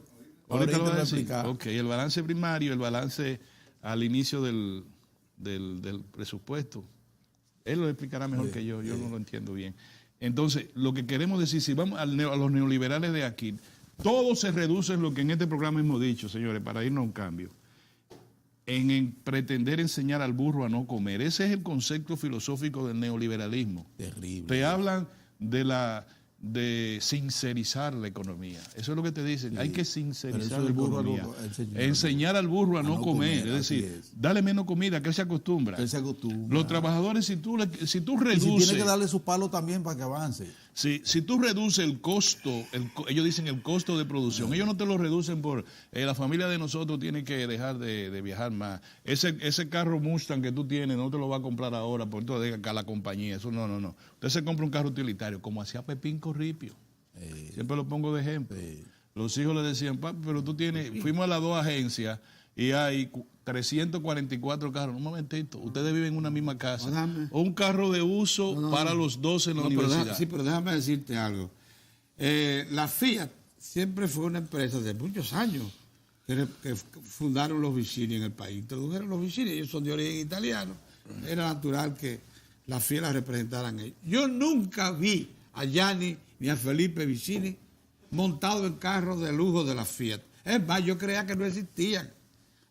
voy a explicar. Ok, el balance primario, el balance al inicio del presupuesto. Él lo explicará mejor que yo no lo entiendo bien. Entonces, lo que queremos decir, si vamos a los neoliberales de aquí, todo se reduce en lo que en este programa hemos dicho, señores, para irnos a un cambio, en pretender enseñar al burro a no comer. Ese es el concepto filosófico del neoliberalismo. Terrible. Te hablan de sincerizar la economía. Eso es lo que te dicen. Hay que sincerizar la economía. Enseñar al burro a no comer. Es decir, dale menos comida, que él se acostumbra. Los trabajadores, si tú reduces... Y si tienes que darle su palo también para que avance. Si tú reduces el costo, ellos dicen el costo de producción, ellos no te lo reducen por... la familia de nosotros tiene que dejar de viajar más. Ese carro Mustang que tú tienes no te lo va a comprar ahora por todo acá la compañía. Eso no. Usted se compra un carro utilitario, como hacía Pepín Corripio. Siempre lo pongo de ejemplo. Los hijos le decían, papi, pero tú tienes... Fuimos a las dos agencias y hay 344 carros. Un momentito, ustedes viven en una misma casa. O un carro de uso para los dos en la universidad. Pero déjame decirte algo. La Fiat siempre fue una empresa de muchos años que fundaron los vicini en el país. Introdujeron los vicini, ellos son de origen italiano. Era natural que la Fiat la representaran ellos. Yo nunca vi a Gianni ni a Felipe Vicini montados en carros de lujo de la Fiat. Es más, yo creía que no existían.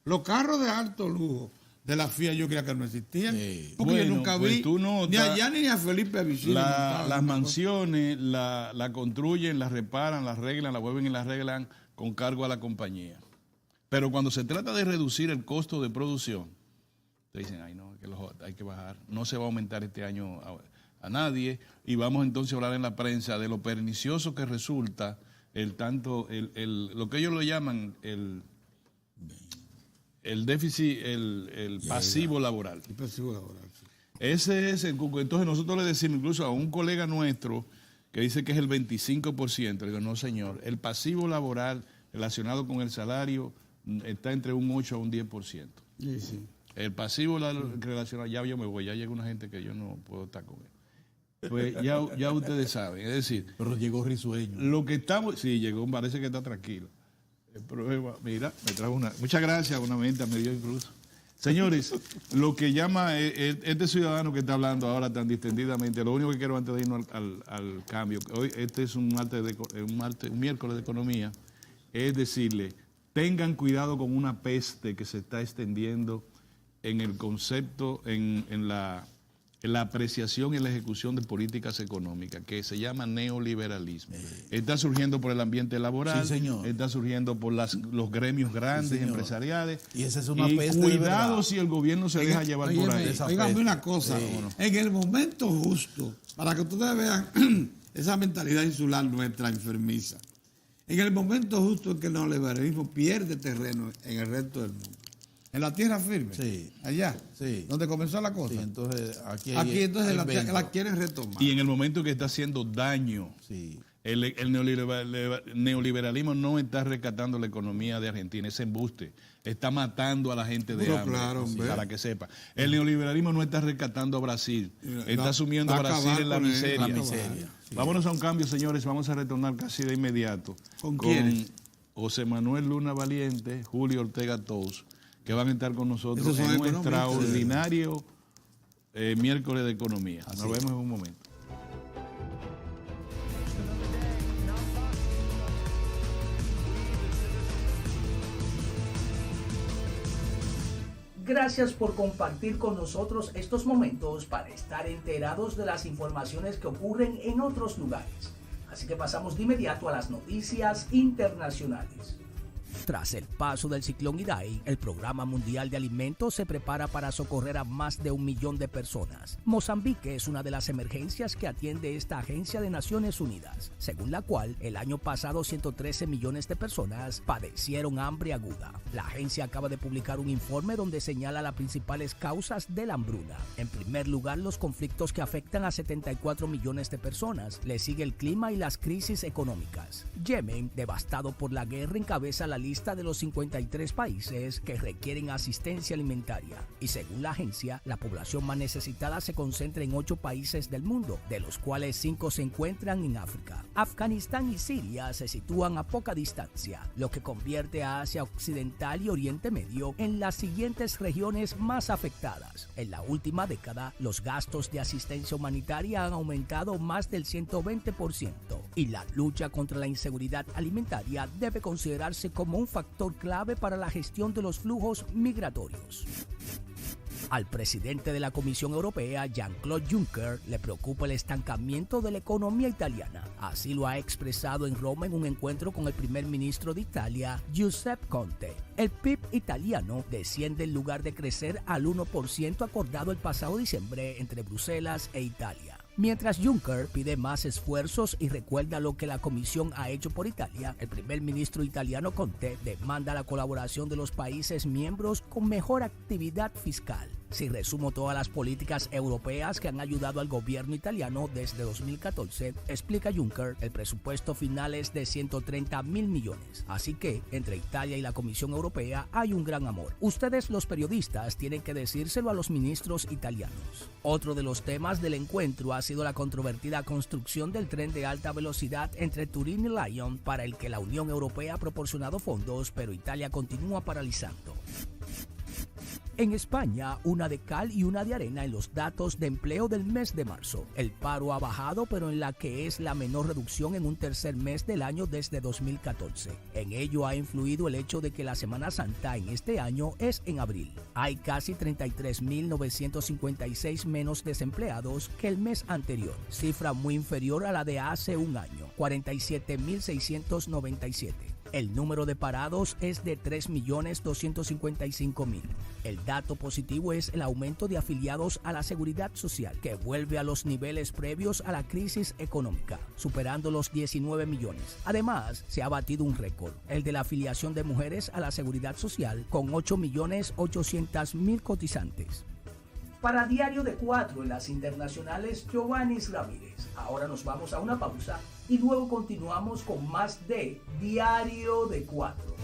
Los carros de alto lujo de la Fiat yo creía que no existían. Porque yo nunca vi ni a Gianni ni a Felipe Vicini. Las mansiones la construyen, las reparan, las arreglan, las vuelven y las arreglan con cargo a la compañía. Pero cuando se trata de reducir el costo de producción, te dicen, ay no, hay que bajar. No se va a aumentar este año a nadie. Y vamos entonces a hablar en la prensa de lo pernicioso que resulta lo que ellos lo llaman el déficit, el pasivo laboral. El pasivo laboral, sí. Ese es entonces nosotros le decimos incluso a un colega nuestro que dice que es el 25%, le digo, no señor, el pasivo laboral relacionado con el salario está entre un 8 a un 10%. Sí. El pasivo relacionado, ya yo me voy, ya llega una gente que yo no puedo estar con él. Pues ya ustedes saben, es decir... Pero llegó risueño. Lo que estamos... Sí, llegó, parece que está tranquilo. El problema, mira, me trajo una... Muchas gracias, una menta me dio incluso. Señores, lo que llama este ciudadano que está hablando ahora tan distendidamente, lo único que quiero antes de irnos al cambio, hoy este es un miércoles de economía, es decirle, tengan cuidado con una peste que se está extendiendo en el concepto, en la apreciación y la ejecución de políticas económicas, que se llama neoliberalismo. Está surgiendo por el ambiente laboral, sí, señor, está surgiendo por los gremios grandes, sí, empresariales. Y esa es una peste. Cuidado si el gobierno se deja llevar por ahí. Dígame una cosa, en el momento justo, para que ustedes vean esa mentalidad insular nuestra enfermiza, en el momento justo en que el neoliberalismo pierde terreno en el resto del mundo, en la tierra firme, sí, allá, sí, donde comenzó la cosa. Sí, entonces aquí entonces la quieren retomar. Y en el momento que está haciendo daño, sí, el neoliberalismo no está rescatando la economía de Argentina, ese embuste. Está matando a la gente de hambre, claro, para que sepa. El neoliberalismo no está rescatando a Brasil, está sumiendo a Brasil en la miseria. Sí. Vámonos a un cambio, señores, vamos a retornar casi de inmediato. ¿Con quiénes? José Manuel Luna Valiente, Julio Ortega Tous, que van a estar con nosotros en un extraordinario miércoles de economía. Nos vemos en un momento. Gracias por compartir con nosotros estos momentos para estar enterados de las informaciones que ocurren en otros lugares. Así que pasamos de inmediato a las noticias internacionales. Tras el paso del ciclón Idai, el Programa Mundial de Alimentos se prepara para socorrer a más de 1 millón de personas. Mozambique es una de las emergencias que atiende esta agencia de Naciones Unidas, según la cual el año pasado 113 millones de personas padecieron hambre aguda. La agencia acaba de publicar un informe donde señala las principales causas de la hambruna. En primer lugar, los conflictos que afectan a 74 millones de personas. Le sigue el clima y las crisis económicas. Yemen, devastado por la guerra, encabeza la lista de los 53 países que requieren asistencia alimentaria. Y según la agencia, la población más necesitada se concentra en 8 países del mundo, de los cuales 5 se encuentran en África. Afganistán y Siria se sitúan a poca distancia, lo que convierte a Asia Occidental y Oriente Medio en las siguientes regiones más afectadas. En la última década, los gastos de asistencia humanitaria han aumentado más del 120%, y la lucha contra la inseguridad alimentaria debe considerarse como un factor clave para la gestión de los flujos migratorios. Al presidente de la Comisión Europea, Jean-Claude Juncker, le preocupa el estancamiento de la economía italiana. Así lo ha expresado en Roma en un encuentro con el primer ministro de Italia, Giuseppe Conte. El PIB italiano desciende en lugar de crecer al 1% acordado el pasado diciembre entre Bruselas e Italia. Mientras Juncker pide más esfuerzos y recuerda lo que la Comisión ha hecho por Italia, el primer ministro italiano Conte demanda la colaboración de los países miembros con mejor actividad fiscal. Si resumo todas las políticas europeas que han ayudado al gobierno italiano desde 2014, explica Juncker, el presupuesto final es de 130.000 millones. Así que, entre Italia y la Comisión Europea hay un gran amor. Ustedes, los periodistas, tienen que decírselo a los ministros italianos. Otro de los temas del encuentro ha sido la controvertida construcción del tren de alta velocidad entre Turín y Lyon, para el que la Unión Europea ha proporcionado fondos, pero Italia continúa paralizando. En España, una de cal y una de arena en los datos de empleo del mes de marzo. El paro ha bajado, pero en la que es la menor reducción en un tercer mes del año desde 2014. En ello ha influido el hecho de que la Semana Santa en este año es en abril. Hay casi 33.956 menos desempleados que el mes anterior, cifra muy inferior a la de hace un año, 47.697. El número de parados es de 3.255.000. El dato positivo es el aumento de afiliados a la Seguridad Social, que vuelve a los niveles previos a la crisis económica, superando los 19 millones. Además, se ha batido un récord, el de la afiliación de mujeres a la Seguridad Social, con 8.800.000 cotizantes. Para Diario de 4 en las internacionales, Giovanni Ramírez. Ahora nos vamos a una pausa y luego continuamos con más de Diario de 4.